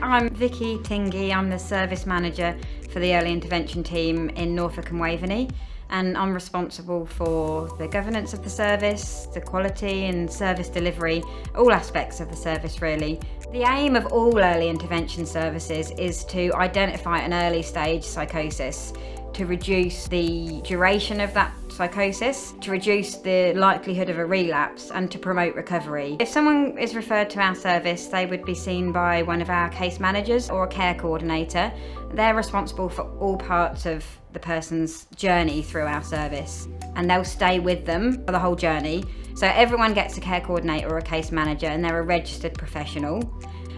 I'm Vicky Tingy. I'm the service manager for the early intervention team in Norfolk and Waveney, and I'm responsible for the governance of the service, the quality and service delivery, all aspects of the service really. The aim of all early intervention services is to identify an early stage psychosis, to reduce the duration of that psychosis, to reduce the likelihood of a relapse, and to promote recovery. If someone is referred to our service, they would be seen by one of our case managers or a care coordinator. They're responsible for all parts of the person's journey through our service, and they'll stay with them for the whole journey. So everyone gets a care coordinator or a case manager, and they're a registered professional.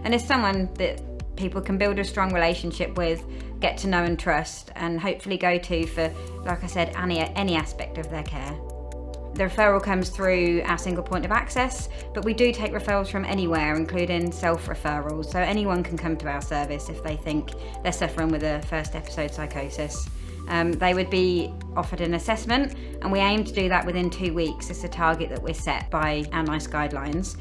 And it's someone that people can build a strong relationship with, get to know and trust, and hopefully go to for, like I said, any aspect of their care. The referral comes through our single point of access, but we do take referrals from anywhere, including self-referrals. So anyone can come to our service if they think they're suffering with a first episode psychosis. They would be offered an assessment, and we aim to do that within 2 weeks. It's a target that we're set by our NICE guidelines.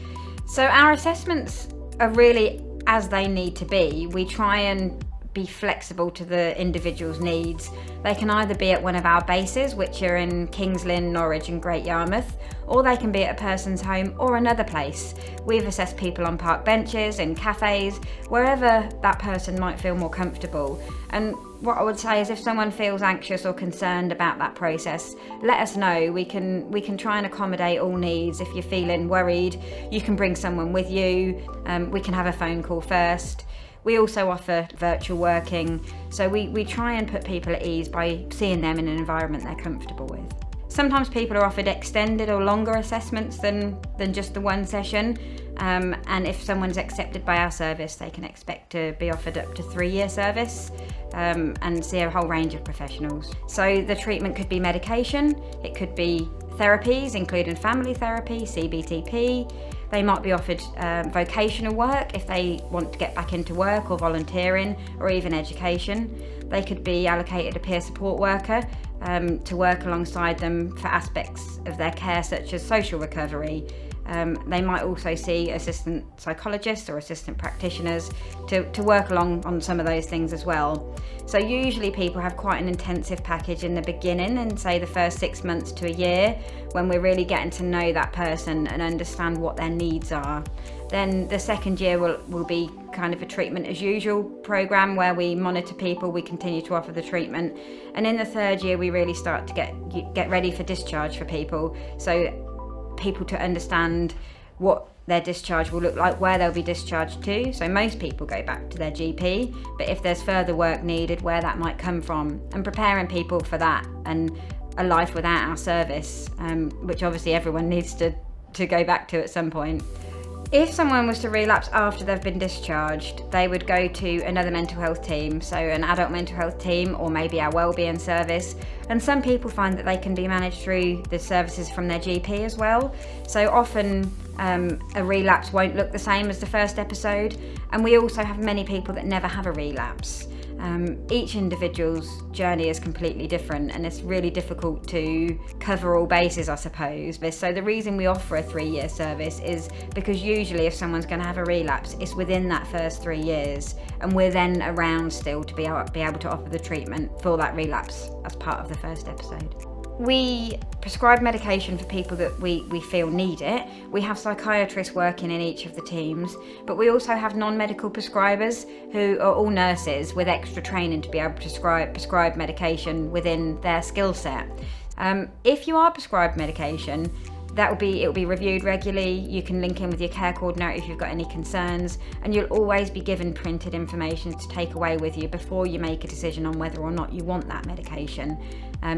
So our assessments are really as they need to be. We try and be flexible to the individual's needs. They can either be at one of our bases, which are in Kings Lynn, Norwich and Great Yarmouth, or they can be at a person's home or another place. We've assessed people on park benches, in cafes, wherever that person might feel more comfortable. And what I would say is, if someone feels anxious or concerned about that process, let us know. We can try and accommodate all needs. If you're feeling worried, you can bring someone with you. We can have a phone call first. We also offer virtual working, so we try and put people at ease by seeing them in an environment they're comfortable with. Sometimes people are offered extended or longer assessments than just the one session, and if someone's accepted by our service, they can expect to be offered up to 3-year service and see a whole range of professionals. So the treatment could be medication, it could be therapies, including family therapy, CBTP. They might be offered vocational work if they want to get back into work, or volunteering, or even education. They could be allocated a peer support worker to work alongside them for aspects of their care, such as social recovery. They might also see assistant psychologists or assistant practitioners to work along on some of those things as well. So usually people have quite an intensive package in the beginning, and say the first 6 months to a year, when we're really getting to know that person and understand what their needs are. Then the second year will be kind of a treatment as usual program where we monitor people, we continue to offer the treatment. And in the third year, we really start to get ready for discharge for people. So people to understand what their discharge will look like, where they'll be discharged to. So most people go back to their GP, but if there's further work needed, where that might come from, and preparing people for that and a life without our service, which obviously everyone needs to go back to at some point. If someone was to relapse after they've been discharged, they would go to another mental health team, so an adult mental health team, or maybe our wellbeing service. And some people find that they can be managed through the services from their GP as well. So often a relapse won't look the same as the first episode, and we also have many people that never have a relapse. Each individual's journey is completely different, and it's really difficult to cover all bases, I suppose. So the reason we offer a 3-year service is because usually if someone's going to have a relapse, it's within that first 3 years, and we're then around still to be able to offer the treatment for that relapse as part of the first episode. We prescribe medication for people that we feel need it. We have psychiatrists working in each of the teams, but we also have non-medical prescribers who are all nurses with extra training to be able to prescribe medication within their skill set. If you are prescribed medication, it will be reviewed regularly. You can link in with your care coordinator if you've got any concerns, and you'll always be given printed information to take away with you before you make a decision on whether or not you want that medication.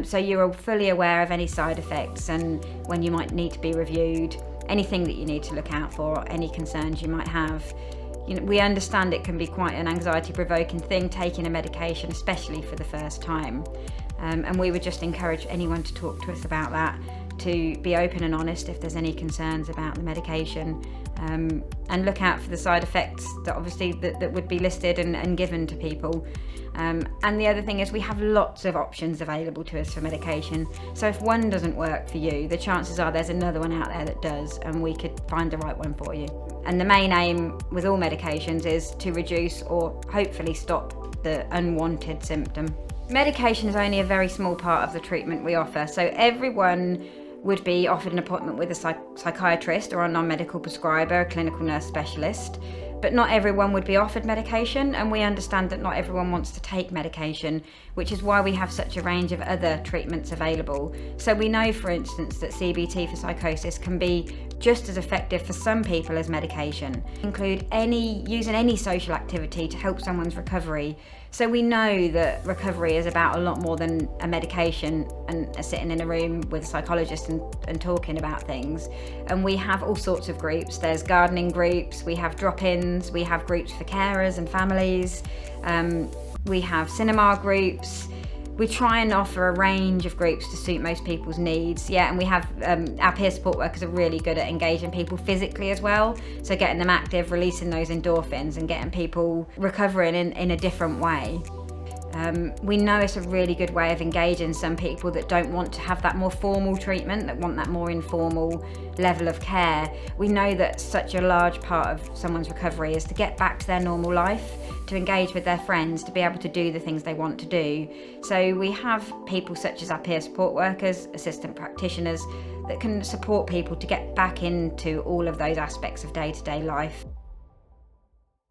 So you're fully aware of any side effects and when you might need to be reviewed, anything that you need to look out for, any concerns you might have. We understand it can be quite an anxiety-provoking thing, taking a medication, especially for the first time. And we would just encourage anyone to talk to us about that, to be open and honest if there's any concerns about the medication, and look out for the side effects that obviously that would be listed and given to people. And the other thing is we have lots of options available to us for medication. So if one doesn't work for you, the chances are there's another one out there that does, and we could find the right one for you. And the main aim with all medications is to reduce or hopefully stop the unwanted symptom. Medication is only a very small part of the treatment we offer, so everyone would be offered an appointment with a psychiatrist or a non-medical prescriber, a clinical nurse specialist, but not everyone would be offered medication, and we understand that not everyone wants to take medication, which is why we have such a range of other treatments available. So we know, for instance, that CBT for psychosis can be just as effective for some people as medication. Include using any social activity to help someone's recovery. So we know that recovery is about a lot more than a medication and sitting in a room with a psychologist and talking about things. And we have all sorts of groups. There's gardening groups, we have drop-ins, we have groups for carers and families, we have cinema groups. We try and offer a range of groups to suit most people's needs. And we have our peer support workers are really good at engaging people physically as well. So getting them active, releasing those endorphins and getting people recovering in a different way. We know it's a really good way of engaging some people that don't want to have that more formal treatment, that want that more informal level of care. We know that such a large part of someone's recovery is to get back to their normal life, to engage with their friends, to be able to do the things they want to do. So we have people such as our peer support workers, assistant practitioners, that can support people to get back into all of those aspects of day-to-day life.